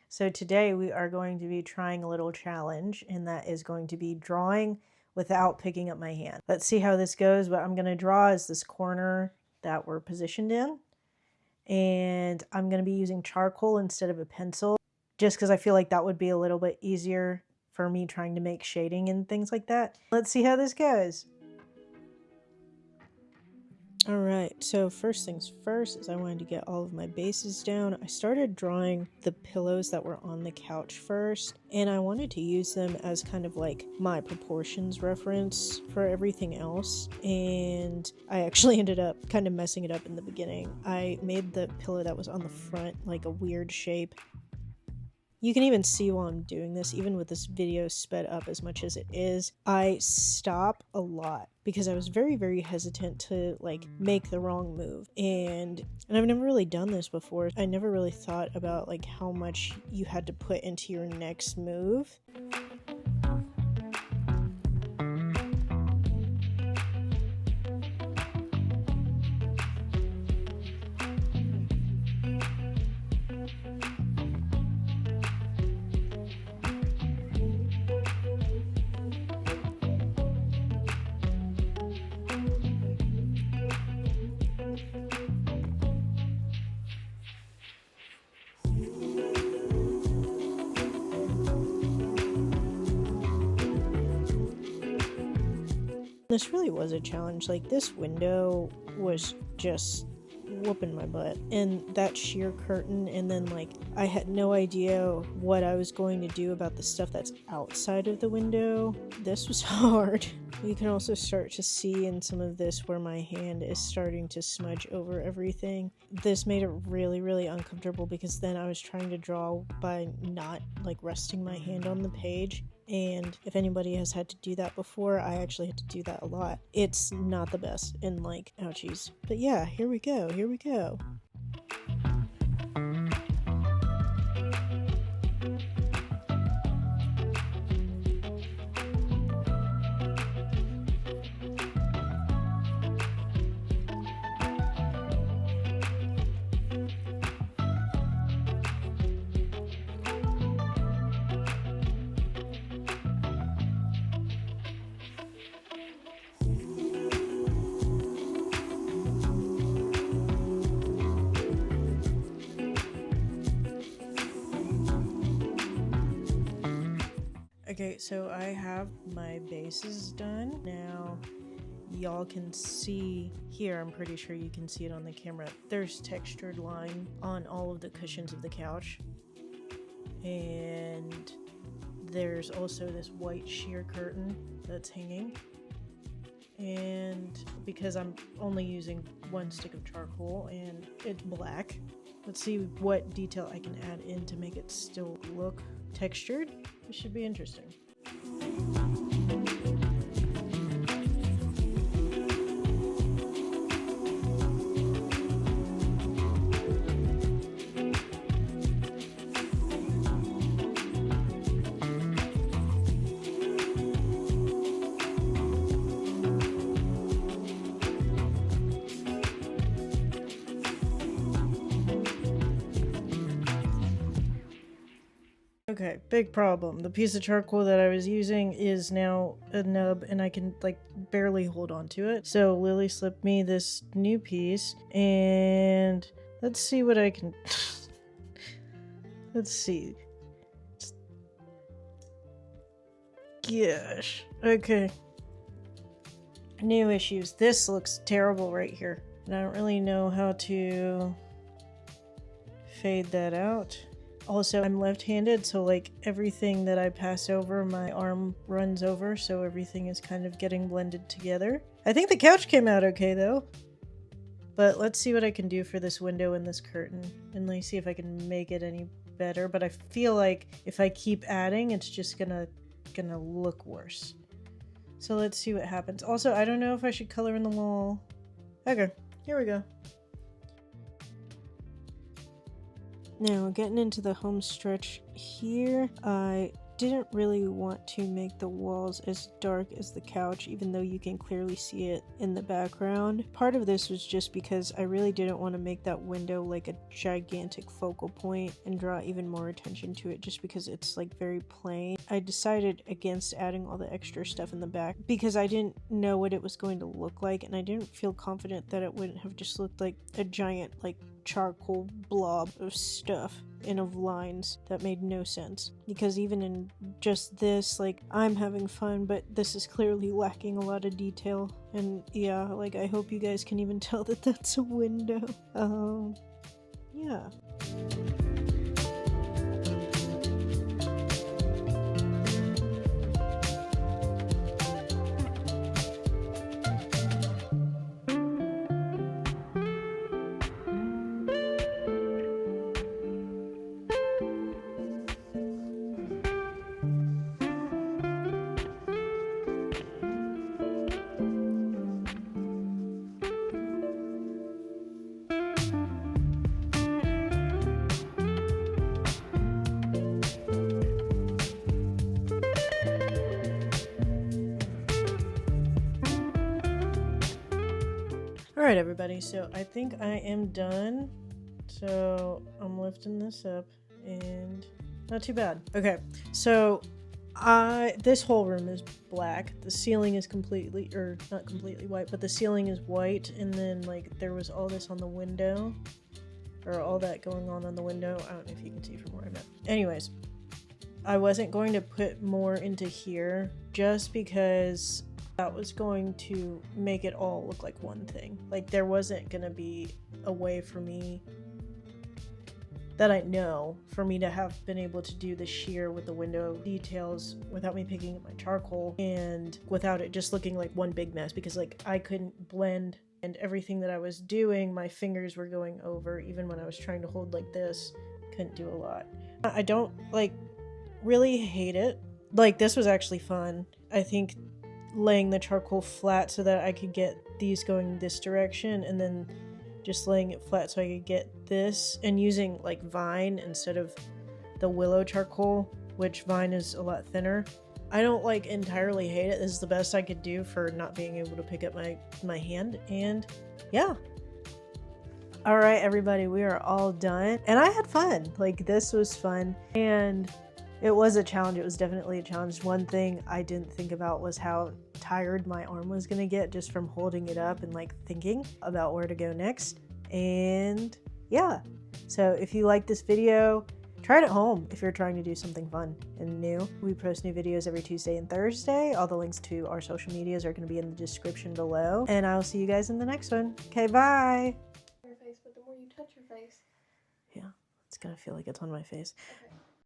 So today we are going to be trying a little challenge, and that is going to be drawing without picking up my hand. Let's see how this goes. What I'm going to draw is this corner that we're positioned in, and I'm going to be using charcoal instead of a pencil, just because I feel like that would be a little bit easier for me trying to make shading and things like that. Let's see how this goes. Alright, so first things first is I wanted to get all of my bases down. I started drawing the pillows that were on the couch first, and I wanted to use them as kind of like my proportions reference for everything else, and I actually ended up kind of messing it up in the beginning. I made the pillow that was on the front like a weird shape. You can even see while I'm doing this, even with this video sped up as much as it is, I stop a lot because I was very hesitant to like make the wrong move. And I've never really done this before. I never really thought about like how much you had to put into your next move. This really was a challenge. Like, this window was just whooping my butt, and that sheer curtain, and then like I had no idea what I was going to do about the stuff that's outside of the window. This was hard. You can also start to see in some of this where my hand is starting to smudge over everything. This made it really uncomfortable because then I was trying to draw by not like resting my hand on the page. And if anybody has had to do that before, I actually had to do that a lot. It's not the best, and like, ouchies. But yeah, here we go. Okay, so I have my bases done. Now, y'all can see here, I'm pretty sure you can see it on the camera, there's textured line on all of the cushions of the couch. And there's also this white sheer curtain that's hanging. And because I'm only using one stick of charcoal and it's black, let's see what detail I can add in to make it still look textured. This should be interesting. Okay, big problem. The piece of charcoal that I was using is now a nub, and I can like barely hold on to it. So Lily slipped me this new piece, and let's see what I can... Let's see. Gosh. Okay. New issues. This looks terrible right here, and I don't really know how to fade that out. Also, I'm left-handed, so like everything that I pass over, my arm runs over, so everything is kind of getting blended together. I think the couch came out okay though. But let's see what I can do for this window and this curtain, and let's see if I can make it any better. But I feel like if I keep adding, it's just gonna look worse. So let's see what happens. Also, I don't know if I should color in the wall. Okay, here we go. Now, getting into the home stretch here, I didn't really want to make the walls as dark as the couch, even though you can clearly see it in the background. Part of this was just because I really didn't want to make that window like a gigantic focal point and draw even more attention to it, just because it's like very plain. I decided against adding all the extra stuff in the back because I didn't know what it was going to look like, and I didn't feel confident that it wouldn't have just looked like a giant like charcoal blob of stuff and of lines that made no sense. Because even in just this, like, I'm having fun, but this is clearly lacking a lot of detail. And yeah, like, I hope you guys can even tell that that's a window. Yeah. Alright everybody, so I think I am done. So I'm lifting this up and not too bad. Okay, so this whole room is black. The ceiling is completely, or not completely white, but the ceiling is white, and then like there was all this on the window, or all that going on the window. I don't know if you can see from where I'm at. Anyways, I wasn't going to put more into here just because that was going to make it all look like one thing. Like there wasn't gonna be a way for me that I know for me to have been able to do the sheer with the window details without me picking up my charcoal and without it just looking like one big mess, because like I couldn't blend, and everything that I was doing my fingers were going over. Even when I was trying to hold like this, couldn't do a lot. I don't like really hate it. Like this was actually fun. I think laying the charcoal flat so that I could get these going this direction, and then just laying it flat so I could get this, and using like vine instead of the willow charcoal, which vine is a lot thinner. I don't like entirely hate it. This is the best I could do for not being able to pick up my hand, and yeah. All right, everybody, we are all done, and I had fun. Like this was fun, and it was a challenge. It was definitely a challenge. One thing I didn't think about was how tired my arm was gonna get just from holding it up and like thinking about where to go next. And yeah, so if you like this video, try it at home if you're trying to do something fun and new. We post new videos every Tuesday and Thursday. All the links to our social medias are going to be in the description below, and I will see you guys in the next one. Okay, bye. Your face, but the more you touch your face, Yeah, it's gonna feel like it's on my face. okay.